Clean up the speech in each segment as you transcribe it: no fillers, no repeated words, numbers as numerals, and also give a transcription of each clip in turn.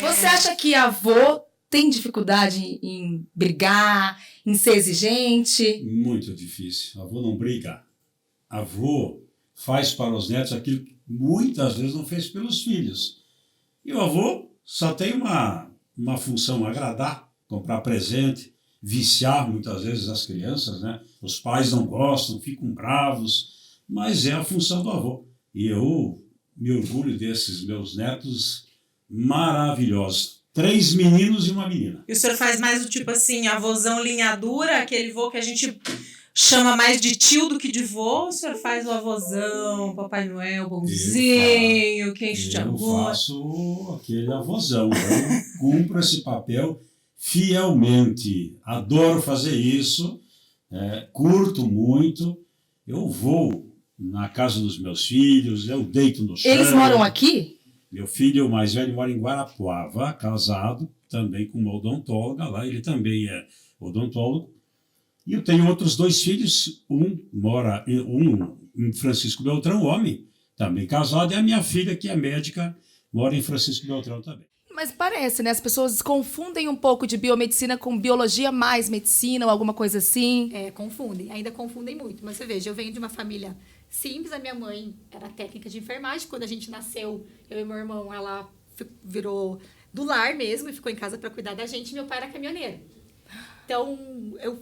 Você acha que avô tem dificuldade em brigar, em ser exigente? Muito difícil. Avô não briga. Avô faz para os netos aquilo que muitas vezes não fez pelos filhos. E o avô só tem uma função: agradar, comprar presente, viciar muitas vezes as crianças, né? Os pais não gostam, ficam bravos, mas é a função do avô. E eu me orgulho desses meus netos maravilhosos. 3 meninos e uma menina. E o senhor faz mais do tipo assim, avôzão linha dura, aquele vô que a gente chama mais de tio do que de vô? O senhor faz o avôzão, Papai Noel, bonzinho, que enche de amor? Eu faço aquele avôzão. Eu cumpro esse papel fielmente. Adoro fazer isso, curto muito. Eu vou na casa dos meus filhos, eu deito no chão. Eles moram aqui? Meu filho mais velho mora em Guarapuava, casado, também com uma odontóloga lá, ele também é odontólogo. E eu tenho outros 2 filhos, um em Francisco Beltrão, homem, também casado, e a minha filha, que é médica, mora em Francisco Beltrão também. Mas parece, né? As pessoas confundem um pouco de biomedicina com biologia mais medicina ou alguma coisa assim. Confundem, ainda confundem muito. Mas você veja, eu venho de uma família simples, a minha mãe era técnica de enfermagem. Quando a gente nasceu, eu e meu irmão, ela virou do lar mesmo e ficou em casa para cuidar da gente. Meu pai era caminhoneiro. Então,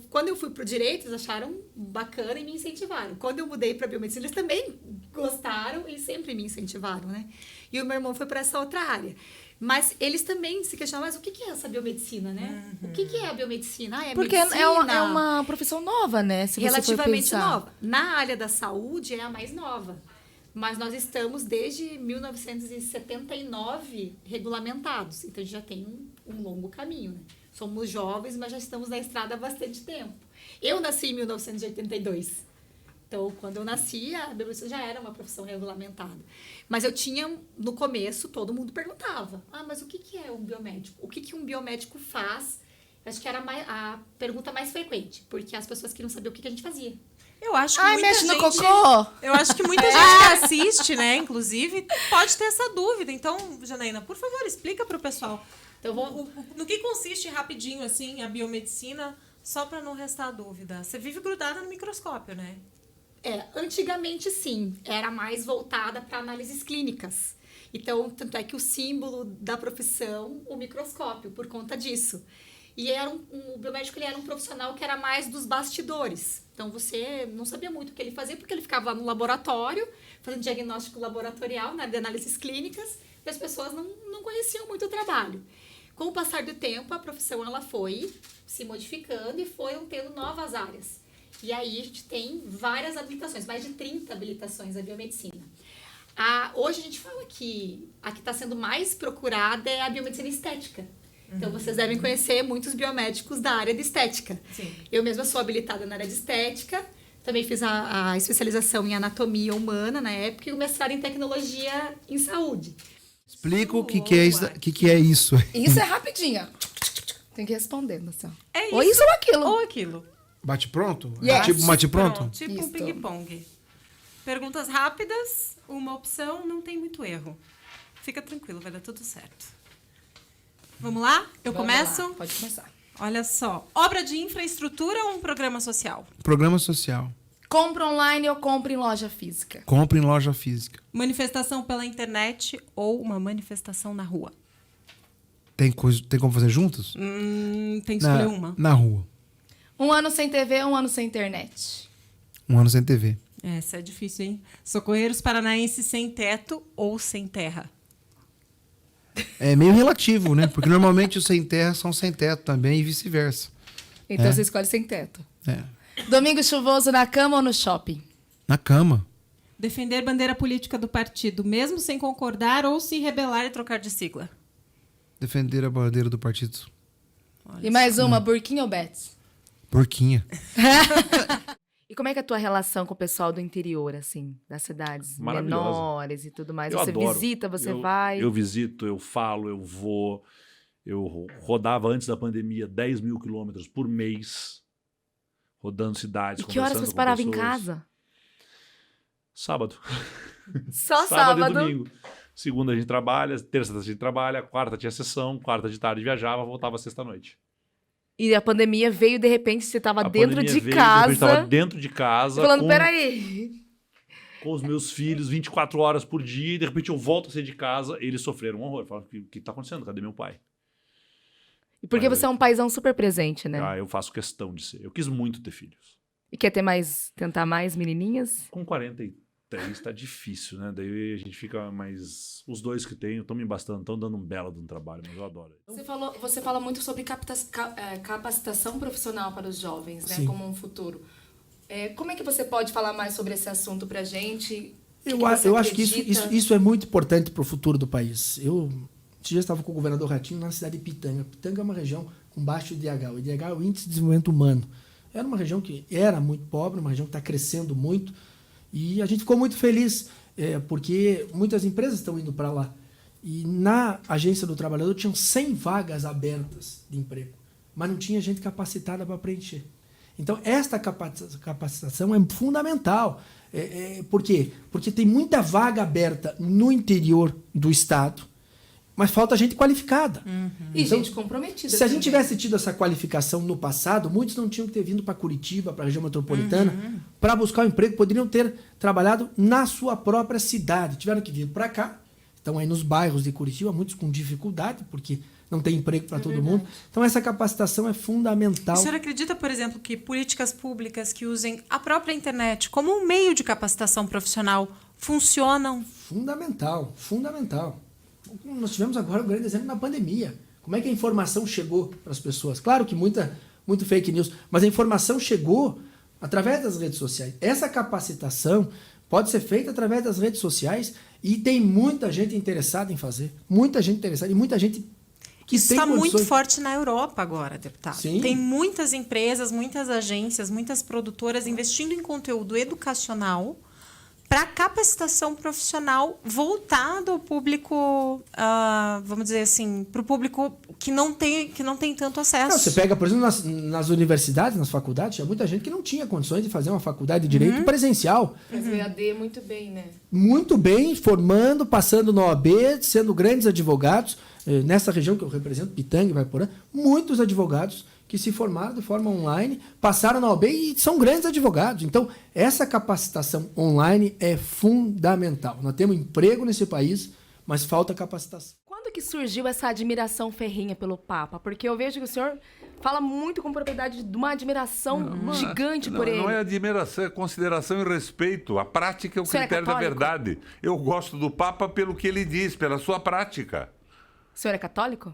quando eu fui pro direito, eles acharam bacana e me incentivaram. Quando eu mudei para biomedicina, eles também gostaram e sempre me incentivaram, né? E o meu irmão foi para essa outra área. Mas eles também se questionam, mas o que é essa biomedicina, né? O que é a biomedicina? Porque medicina. é uma profissão nova, né? Se Relativamente você for pensar. nova. Na área da saúde é a mais nova. Mas nós estamos desde 1979 regulamentados. Então, a gente já tem um longo caminho, né? Somos jovens, mas já estamos na estrada há bastante tempo. Eu nasci em 1982. Então, quando eu nasci, a biomedicina já era uma profissão regulamentada. Mas eu tinha, no começo, todo mundo perguntava, mas o que é um biomédico? O que um biomédico faz? Acho que era a pergunta mais frequente, porque as pessoas queriam saber o que a gente fazia. Eu acho que muita mexe gente, no cocô? Eu acho que muita gente que assiste, né, inclusive, pode ter essa dúvida. Então, Janaína, por favor, explica para o pessoal. Então, no que consiste rapidinho, assim, a biomedicina, só para não restar dúvida. Você vive grudada no microscópio, né? Antigamente sim, era mais voltada para análises clínicas. Então, tanto é que o símbolo da profissão, o microscópio, por conta disso. E o biomédico ele era um profissional que era mais dos bastidores. Então, você não sabia muito o que ele fazia, porque ele ficava lá no laboratório, fazendo diagnóstico laboratorial, né, de análises clínicas, e as pessoas não conheciam muito o trabalho. Com o passar do tempo, a profissão ela foi se modificando e foram tendo novas áreas. E aí a gente tem várias habilitações, mais de 30 habilitações da biomedicina. Hoje a gente fala que a que está sendo mais procurada é a biomedicina estética. Então, vocês devem conhecer muitos biomédicos da área de estética. Sim. Eu mesma sou habilitada na área de estética, também fiz a especialização em anatomia humana na época e o mestrado em tecnologia em saúde. Explica o que é isso. Isso é rapidinho. Tem que responder, Marcelo. É isso. Ou isso ou aquilo. Ou aquilo. Bate pronto? Yes. Tipo bate pronto? Tipo Isso. um ping-pong. Perguntas rápidas, uma opção, não tem muito erro. Fica tranquilo, vai dar tudo certo. Vamos lá? Eu começo? Lá. Pode começar. Olha só. Obra de infraestrutura ou um programa social? Programa social. Compra online ou compra em loja física? Compra em loja física. Manifestação pela internet ou uma manifestação na rua? Tem como fazer juntos? Tem que escolher uma. Na rua. 1 ano sem TV, 1 ano sem internet? 1 ano sem TV. Essa é difícil, hein? Socorreiros paranaenses sem teto ou sem terra? É meio relativo, né? Porque normalmente os sem terra são sem teto também e vice-versa. Então você escolhe sem teto. É. Domingo chuvoso na cama ou no shopping? Na cama. Defender bandeira política do partido, mesmo sem concordar ou se rebelar e trocar de sigla? Defender a bandeira do partido. E mais uma, Burquinha ou Betts? Porquinha. E como é que é a tua relação com o pessoal do interior, assim, das cidades Maravilhosa. menores e tudo mais? Eu Você adoro. visita, você vai? Eu visito, eu falo, eu vou. Eu rodava antes da pandemia 10 mil quilômetros por mês, rodando cidades, E que horas conversando você com parava em pessoas. casa? Sábado. Só Sábado e sábado? domingo. Segunda a gente trabalha, terça a gente trabalha, quarta tinha sessão, quarta de tarde viajava, voltava sexta-noite. E a pandemia veio, de repente, você tava A dentro pandemia de veio, casa. Eu estava dentro de casa, Falando, peraí. com os meus filhos 24 horas por dia, e de repente eu volto a sair de casa, eles sofreram um horror. Falaram, o que tá acontecendo? Cadê meu pai? E porque você é um paizão super presente, né? Ah, eu faço questão de ser. Eu quis muito ter filhos. E quer tentar mais menininhas? Com 43 tá difícil, né? Daí a gente fica mais... Os dois que tenho estão me bastando, estão dando um belo de um trabalho, mas eu adoro. Você fala muito sobre capacitação profissional para os jovens, né? Sim. Como um futuro. Como é que você pode falar mais sobre esse assunto pra gente? Eu acho que isso é muito importante para o futuro do país. Eu já estava com o governador Ratinho na cidade de Pitanga. Pitanga é uma região com baixo IDH. O IDH é o Índice de Desenvolvimento Humano. Era uma região que era muito pobre, uma região que está crescendo muito. E a gente ficou muito feliz, porque muitas empresas estão indo para lá. E na Agência do Trabalhador tinham 100 vagas abertas de emprego, mas não tinha gente capacitada para preencher. Então, esta capacitação é fundamental. Por quê? Porque tem muita vaga aberta no interior do Estado, mas falta gente qualificada. E Então, gente comprometida. se a gente também. tivesse tido essa qualificação no passado, muitos não tinham que ter vindo para Curitiba, para a região metropolitana, para buscar um emprego, poderiam ter trabalhado na sua própria cidade. Tiveram que vir para cá, estão aí nos bairros de Curitiba, muitos com dificuldade, porque não tem emprego para todo mundo. Então, essa capacitação é fundamental. O senhor acredita, por exemplo, que políticas públicas que usem a própria internet como um meio de capacitação profissional funcionam? Fundamental, fundamental. Nós tivemos agora um grande exemplo na pandemia. Como é que a informação chegou para as pessoas? Claro que muito fake news, mas a informação chegou através das redes sociais. Essa capacitação pode ser feita através das redes sociais e tem muita gente interessada em fazer. Muita gente interessada e muita gente que Isso tem está muito condições. forte na Europa agora, deputado. Sim. Tem muitas empresas, muitas agências, muitas produtoras investindo em conteúdo educacional para capacitação profissional voltado ao público, vamos dizer assim, para o público que não tem tanto acesso. Não, você pega, por exemplo, nas universidades, nas faculdades, tinha muita gente que não tinha condições de fazer uma faculdade de direito presencial. Mas o EAD muito bem, né? Muito bem, formando, passando no OAB, sendo grandes advogados. Nessa região que eu represento, Pitanga e Vaiporã, muitos advogados que se formaram de forma online, passaram na OAB e são grandes advogados. Então, essa capacitação online é fundamental. Nós temos emprego nesse país, mas falta capacitação. Quando que surgiu essa admiração ferrinha pelo Papa? Porque eu vejo que o senhor fala muito com propriedade de uma admiração gigante por ele. Não é admiração, é consideração e respeito. A prática é o senhor é critério da católico? verdade. Eu gosto do Papa pelo que ele diz, pela sua prática. O senhor é católico?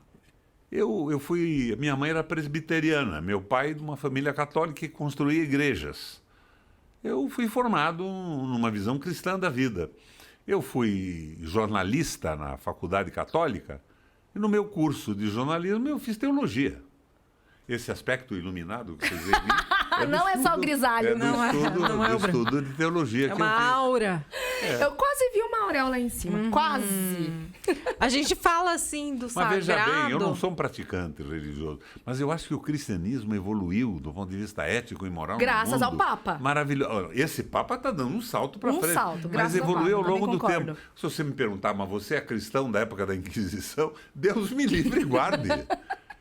Minha mãe era presbiteriana, meu pai de uma família católica que construía igrejas. Eu fui formado numa visão cristã da vida. Eu fui jornalista na faculdade católica e no meu curso de jornalismo eu fiz teologia. Esse aspecto iluminado que vocês veem em mim Não é só o grisalho, não é do estudo de teologia É que eu uma fiz. aura. Eu quase vi uma auréola lá em cima. Quase. A gente fala assim do Mas sagrado. veja bem, eu não sou um praticante religioso, mas eu acho que o cristianismo evoluiu do ponto de vista ético e moral. Graças no ao mundo. Papa. Maravilhoso. Esse Papa está dando um salto para Um frente. salto, mas graças ao evoluiu ao Papa, longo também do concordo. tempo. Se você me perguntar, mas você é cristão da época da Inquisição? Deus me livre e guarde.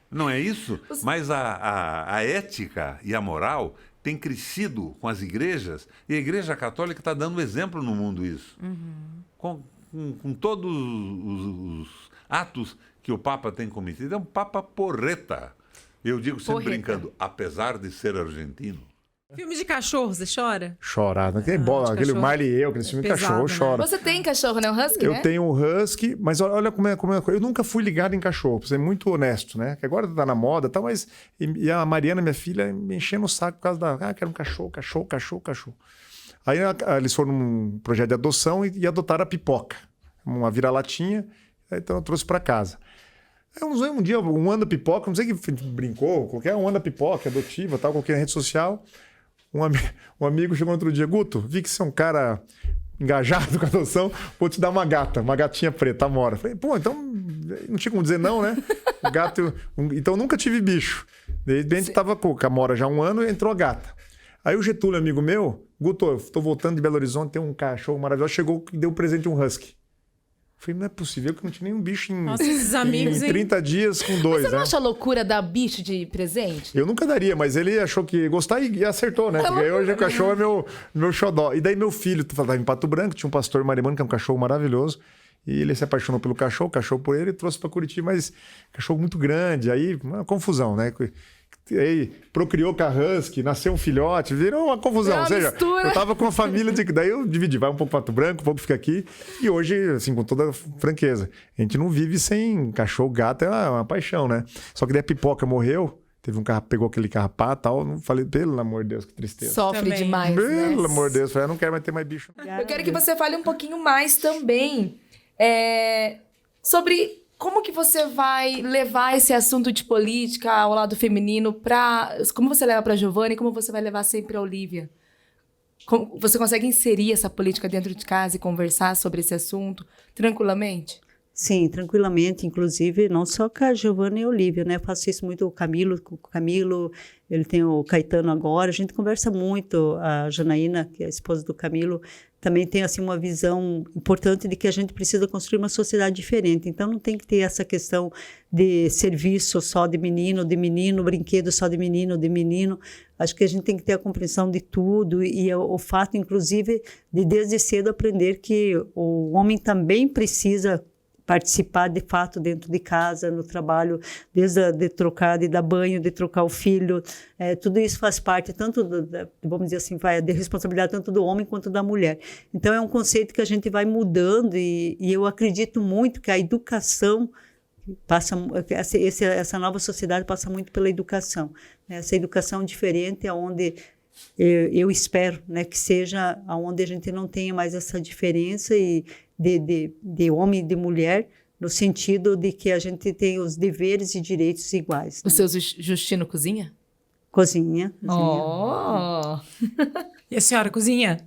Não é isso? Mas a ética e a moral têm crescido com as igrejas, e a Igreja Católica está dando exemplo no mundo isso. Com todos os atos que o Papa tem cometido. É um Papa porreta. Eu digo sempre Porreta. brincando, apesar de ser argentino. Filme de cachorro, você chora? Chorar. Aquele de aquele cachorro. Marley e eu, aquele filme de Pesado, cachorro, né? chora. Você tem cachorro, né? Um husky, Eu né? tenho um husky, mas olha como é a coisa. Eu nunca fui ligado em cachorro, pra ser muito honesto, né? Que agora tá na moda e tal, mas... E a Mariana, minha filha, me enchendo o saco por causa da... quero um cachorro. Aí eles foram num projeto de adoção e adotaram a Pipoca. Uma vira-latinha, então eu trouxe pra casa. Aí um dia, um ano da Pipoca, não sei que brincou, qualquer um ano da Pipoca, adotiva, tal, qualquer rede social... Um amigo chegou outro dia, Guto, vi que você é um cara engajado com a adoção, vou te dar uma gatinha preta, Amora. Falei, pô, então não tinha como dizer não, né? O gato, então nunca tive bicho. De repente tava com a Amora já há um ano e entrou a gata. Aí o Getúlio, amigo meu, Guto, eu tô voltando de Belo Horizonte, tem um cachorro maravilhoso, chegou e deu presente um husky. Falei, não é possível que não tinha nenhum bicho em, Nossa, esses amigos, em hein? 30 dias com 2, Você não né? acha loucura dar bicho de presente? Eu nunca daria, mas ele achou que ia gostar e acertou, né? Porque aí hoje o cachorro é meu xodó. E daí meu filho estava em Pato Branco, tinha um pastor marimano, que é um cachorro maravilhoso. E ele se apaixonou pelo cachorro, o cachorro por ele, e trouxe para Curitiba, mas cachorro muito grande. Aí, uma confusão, né? Aí procriou com a husky, nasceu um filhote, virou uma confusão. Uma Ou seja, mistura. eu tava com uma família, daí eu dividi, vai um pouco Pato Branco, um pouco fica aqui. E hoje, assim, com toda franqueza, a gente não vive sem cachorro, gato, é uma paixão, né? Só que daí a Pipoca morreu, teve um carro, pegou aquele carrapato e tal, não falei, pelo amor de Deus, que tristeza. Sofre Também. demais, né? Pelo amor de Deus, falei, eu não quero mais ter mais bicho. Eu quero que você fale um pouquinho mais também sobre como que você vai levar esse assunto de política ao lado feminino como você leva para a Giovana e como você vai levar sempre a Olivia. Como você consegue inserir essa política dentro de casa e conversar sobre esse assunto tranquilamente? Sim, tranquilamente, inclusive, não só com a Giovana e a Olivia, né? Eu faço isso muito com o Camilo, ele tem o Caetano agora, a gente conversa muito, a Janaína, que é a esposa do Camilo, também tem assim uma visão importante de que a gente precisa construir uma sociedade diferente. Então não tem que ter essa questão de serviço só de menino, brinquedo só de menino. Acho que a gente tem que ter a compreensão de tudo e o fato, inclusive, de desde cedo aprender que o homem também precisa participar de fato dentro de casa, no trabalho, desde de trocar, de dar banho, de trocar o filho, tudo isso faz parte tanto, vamos dizer assim, de responsabilidade tanto do homem quanto da mulher. Então é um conceito que a gente vai mudando e eu acredito muito que a educação essa nova sociedade passa muito pela educação, né? Essa educação diferente onde eu espero, né, que seja onde a gente não tenha mais essa diferença de homem e de mulher, no sentido de que a gente tem os deveres e direitos iguais. O seu Justino cozinha? Cozinha. Oh! E a senhora cozinha?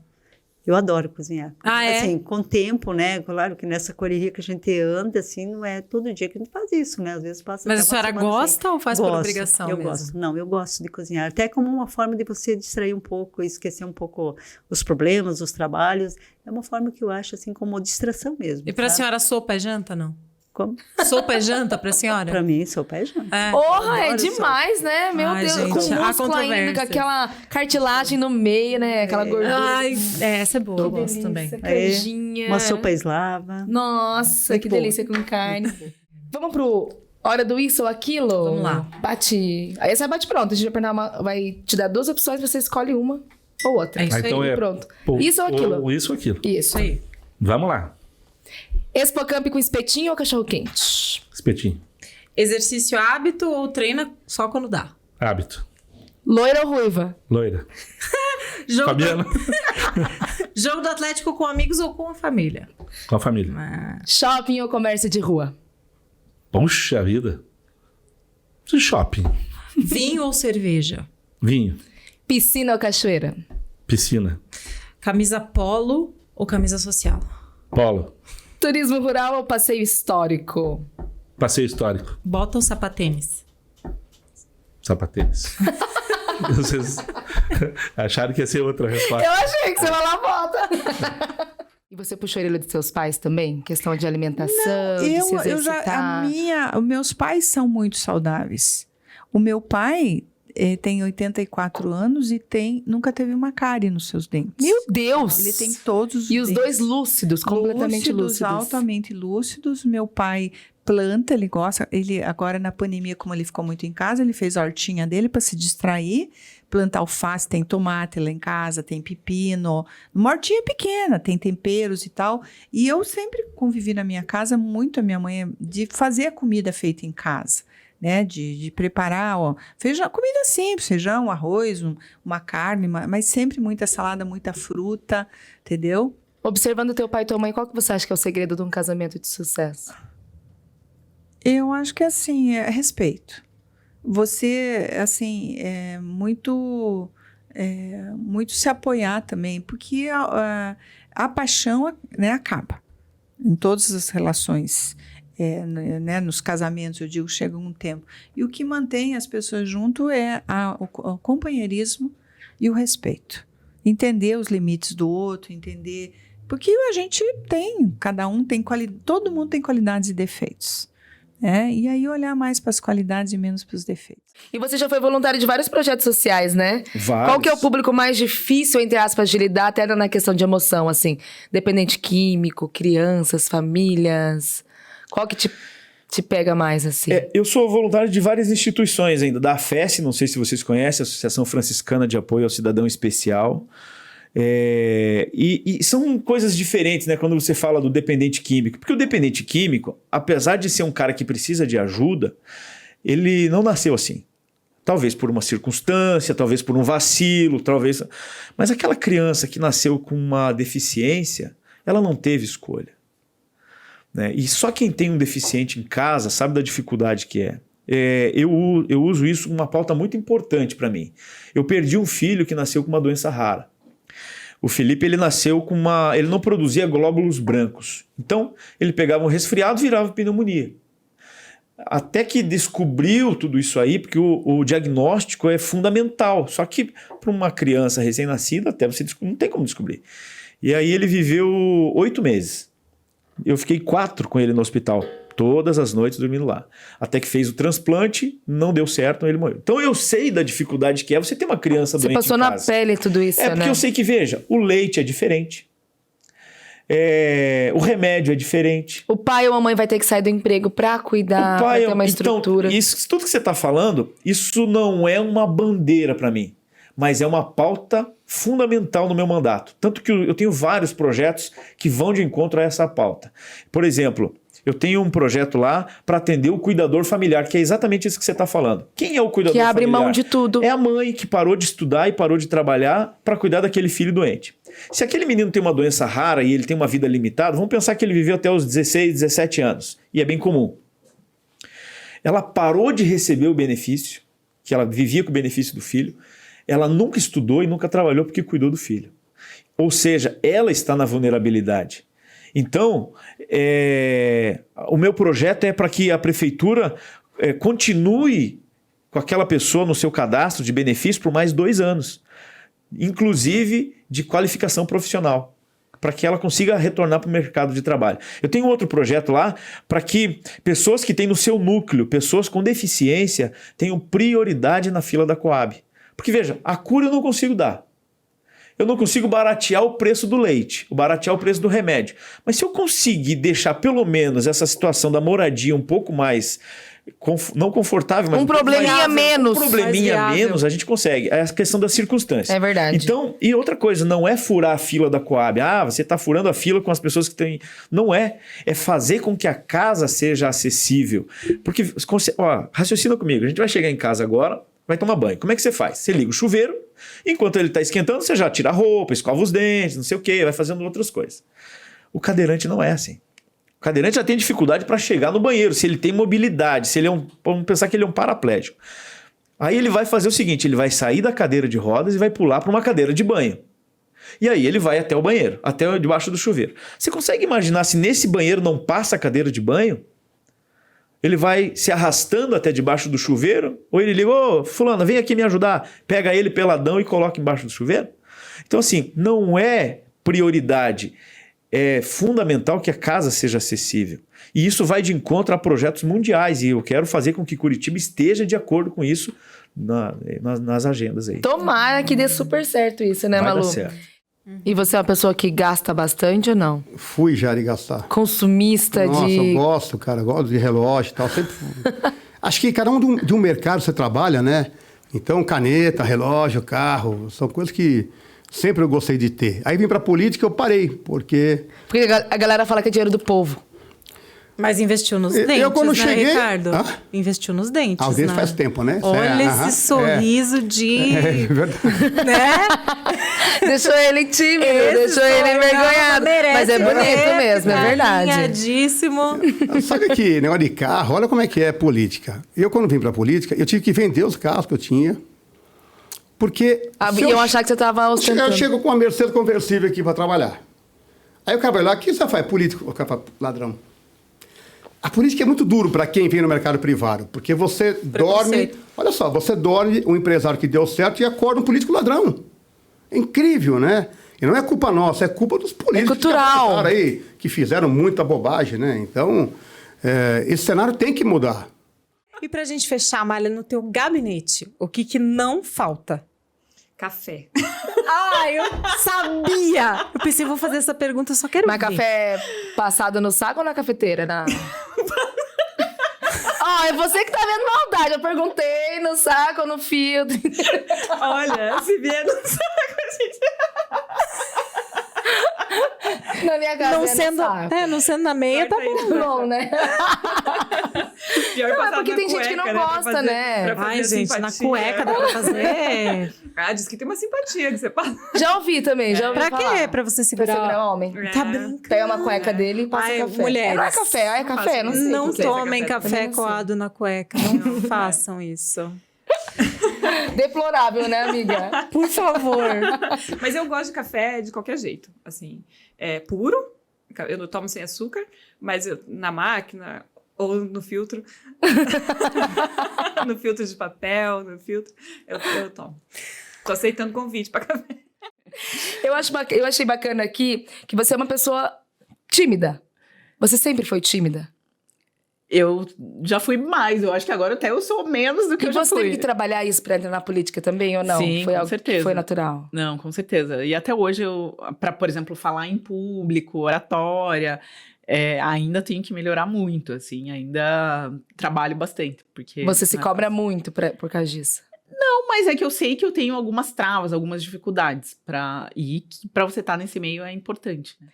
Eu adoro cozinhar. Ah, é? Assim, com o tempo, né? Claro que nessa correria que a gente anda, assim, não é todo dia que a gente faz isso, né? Às vezes passa. Mas a senhora gosta ou faz por obrigação eu mesmo? gosto. Não, eu gosto de cozinhar. Até como uma forma de você distrair um pouco, esquecer um pouco os problemas, os trabalhos. É uma forma que eu acho, assim, como distração mesmo. E pra sabe? senhora, sopa é janta, não? Como? Sopa é janta pra senhora? Pra mim, sopa é janta. Porra, é adoro demais, né? Meu Ai, Deus, gente, com há músculo ainda, com controvérsias. aquela cartilagem no meio, né? Aquela gordura. Ai, essa é boa, eu gosto delícia, também. Canjinha. Uma sopa eslava. Nossa, Muito que boa. delícia com carne. Vamos pro hora do isso ou aquilo? Vamos lá. Bate. Aí você bate pronto. A gente vai te dar 2 opções, você escolhe uma ou outra. É isso aí. Então Pronto. Pô, Isso ou aquilo? Isso ou aquilo. Isso. aí. Vamos lá. Expocamp com espetinho ou cachorro quente? Espetinho. Exercício hábito ou treina só quando dá? Hábito. Loira ou ruiva? Loira. Jogo, Fabiana. Jogo do Atlético com amigos ou com a família? Com a família. Shopping ou comércio de rua? Puxa vida. Shopping. Vinho ou cerveja? Vinho. Piscina ou cachoeira? Piscina. Camisa polo ou camisa social? Polo. Turismo rural ou passeio histórico? Passeio histórico. Bota ou sapatênis? Sapatênis. Vocês acharam que ia ser outra resposta. Eu achei que você vai lá bota. E você puxou a orelha dos seus pais também? Questão de alimentação, de se exercitar? Os meus pais são muito saudáveis. O meu pai tem 84 anos e nunca teve uma cárie nos seus dentes. Meu Deus! Ele tem todos os E os dentes. 2 lúcidos, completamente lúcidos. Altamente lúcidos. Meu pai planta, ele gosta. Ele agora na pandemia, como ele ficou muito em casa, ele fez a hortinha dele para se distrair. Planta alface, tem tomate lá em casa, tem pepino. Uma hortinha pequena, tem temperos e tal. E eu sempre convivi na minha casa muito, a minha mãe, de fazer a comida feita em casa. Né, de preparar, feijão, comida simples, feijão, arroz, uma carne, mas sempre muita salada, muita fruta, entendeu? Observando teu pai e tua mãe, qual que você acha que é o segredo de um casamento de sucesso? Eu acho que, assim, é respeito. Você, assim, muito se apoiar também, porque a paixão, né, acaba em todas as relações. Né, nos casamentos, eu digo, chega um tempo. E o que mantém as pessoas junto é o companheirismo e o respeito. Entender os limites do outro, entender Porque a gente tem, todo mundo tem qualidades e defeitos. E aí olhar mais para as qualidades e menos para os defeitos. E você já foi voluntário de vários projetos sociais, né? Vários. Qual que é o público mais difícil, entre aspas, de lidar, até na questão de emoção, assim? Dependente químico, crianças, famílias... Qual que te pega mais, assim? Eu sou voluntário de várias instituições ainda. Da AFES, não sei se vocês conhecem, Associação Franciscana de Apoio ao Cidadão Especial. E são coisas diferentes, né? Quando você fala do dependente químico. Porque o dependente químico, apesar de ser um cara que precisa de ajuda, ele não nasceu assim. Talvez por uma circunstância, talvez por um vacilo, talvez... Mas aquela criança que nasceu com uma deficiência, ela não teve escolha. Né? E só quem tem um deficiente em casa sabe da dificuldade que é. Eu uso isso como uma pauta muito importante para mim. Eu perdi um filho que nasceu com uma doença rara. O Felipe, ele nasceu com ele não produzia glóbulos brancos. Então, ele pegava um resfriado e virava pneumonia. Até que descobriu tudo isso aí, porque o diagnóstico é fundamental. Só que para uma criança recém-nascida, até você não tem como descobrir. E aí ele viveu 8 meses. Eu fiquei 4 com ele no hospital, todas as noites dormindo lá. Até que fez o transplante, não deu certo, ele morreu. Então eu sei da dificuldade que é você ter uma criança doente em casa. Você passou na pele tudo isso, né? Porque eu sei que, veja, o leite é diferente. O remédio é diferente. O pai ou a mãe vai ter que sair do emprego para cuidar, para ter uma estrutura. Então, isso, tudo que você está falando, isso não é uma bandeira para mim, mas é uma pauta fundamental no meu mandato. Tanto que eu tenho vários projetos que vão de encontro a essa pauta. Por exemplo, eu tenho um projeto lá para atender o cuidador familiar, que é exatamente isso que você está falando. Quem é o cuidador familiar? Que abre mão de tudo. É a mãe que parou de estudar e parou de trabalhar para cuidar daquele filho doente. Se aquele menino tem uma doença rara e ele tem uma vida limitada, vamos pensar que ele viveu até os 16, 17 anos. E é bem comum. Ela parou de receber o benefício, que ela vivia com o benefício do filho. Ela nunca estudou e nunca trabalhou porque cuidou do filho. Ou seja, ela está na vulnerabilidade. Então, o meu projeto é para que a prefeitura continue com aquela pessoa no seu cadastro de benefício por mais 2 anos. Inclusive de qualificação profissional, para que ela consiga retornar para o mercado de trabalho. Eu tenho outro projeto lá para que pessoas que têm no seu núcleo, pessoas com deficiência, tenham prioridade na fila da Coab. Porque, veja, a cura eu não consigo dar. Eu não consigo baratear o preço do leite, baratear o preço do remédio. Mas se eu conseguir deixar pelo menos essa situação da moradia um pouco mais, não confortável, mas um probleminha menos. Um probleminha menos, a gente consegue. É a questão da circunstância. É verdade. Então, e outra coisa, não é furar a fila da Coab. Você está furando a fila com as pessoas que têm... Não é. É fazer com que a casa seja acessível. Porque, raciocina comigo, a gente vai chegar em casa agora, vai tomar banho. Como é que você faz? Você liga o chuveiro, enquanto ele está esquentando, você já tira a roupa, escova os dentes, não sei o quê, vai fazendo outras coisas. O cadeirante não é assim. O cadeirante já tem dificuldade para chegar no banheiro, se ele tem mobilidade, se ele vamos pensar que ele é um paraplégico. Aí ele vai fazer o seguinte, ele vai sair da cadeira de rodas e vai pular para uma cadeira de banho. E aí ele vai até o banheiro, até debaixo do chuveiro. Você consegue imaginar se nesse banheiro não passa a cadeira de banho? Ele vai se arrastando até debaixo do chuveiro? Ou ele liga, fulano, vem aqui me ajudar. Pega ele peladão e coloca embaixo do chuveiro? Então, assim, não é prioridade. É fundamental que a casa seja acessível. E isso vai de encontro a projetos mundiais. E eu quero fazer com que Curitiba esteja de acordo com isso nas agendas aí. Tomara que dê super certo isso, né, Malu? Vai dar certo. E você é uma pessoa que gasta bastante ou não? Fui já de gastar. Consumista. Nossa, eu gosto, cara. Gosto de relógio e tal. Sempre acho que cada um de um mercado você trabalha, né? Então, caneta, relógio, carro, são coisas que sempre eu gostei de ter. Aí vim pra política, eu parei, porque a galera fala que é dinheiro do povo. Mas investiu nos dentes, eu quando cheguei... Ricardo? Investiu nos dentes, os dentes faz tempo, né? Olha esse sorriso de... É verdade. Né? Deixou ele tímido, deixou ele envergonhado. Mas é bonito mesmo, é verdade. Alinhadíssimo. Sabe que negócio de carro, olha como é que é política. Eu, quando vim pra política, eu tive que vender os carros que eu tinha, porque... eu achar que você estava ostentando. Eu chego com uma Mercedes conversível aqui pra trabalhar. Aí o cara vai lá, o que você faz? Político. O cara fala, ladrão. A política é muito duro para quem vem no mercado privado, porque você dorme... Olha só, você dorme um empresário que deu certo e acorda um político ladrão. É incrível, né? E não é culpa nossa, é culpa dos políticos cultural. que fizeram muita bobagem, né? Então, esse cenário tem que mudar. E pra gente fechar, Malha, no teu gabinete, o que não falta? Café. Eu sabia! Eu pensei, vou fazer essa pergunta, eu só quero Mas ver. café passado no saco ou na cafeteira? É você que tá vendo maldade. Eu perguntei no saco ou no filtro. Olha, se vier no saco, a gente... Na minha casa não sendo na meia, tá bom, né? Pior não, é porque tem gente que não gosta, né? Ai, gente, na cueca dá pra fazer. Diz que tem uma simpatia que você passa. Já ouvi também, já ouvi Pra falar. quê? Pra você Pra segurar segurar homem. Tá brincando. Pega uma cueca dele e passa café. Mulheres. Não é café, é café, não sei. Não o que é. tomem café coado na cueca. Não façam isso. Deplorável, né, amiga? Por favor. Mas eu gosto de café de qualquer jeito. Assim, puro. Eu não tomo sem açúcar, mas na máquina ou no filtro. No filtro de papel, no filtro. Eu tomo. Tô aceitando convite para café. Eu achei bacana aqui que você é uma pessoa tímida. Você sempre foi tímida? Eu já fui mais, eu acho que agora até eu sou menos do que eu já fui. E você teve que trabalhar isso pra entrar na política também, ou não? Sim, foi com algo certeza. Que foi natural? Não, com certeza. E até hoje, para, por exemplo, falar em público, oratória, ainda tenho que melhorar muito, assim, ainda trabalho bastante. Porque você se cobra muito por causa disso? Não, mas é que eu sei que eu tenho algumas travas, algumas dificuldades, e para você estar nesse meio é importante, né?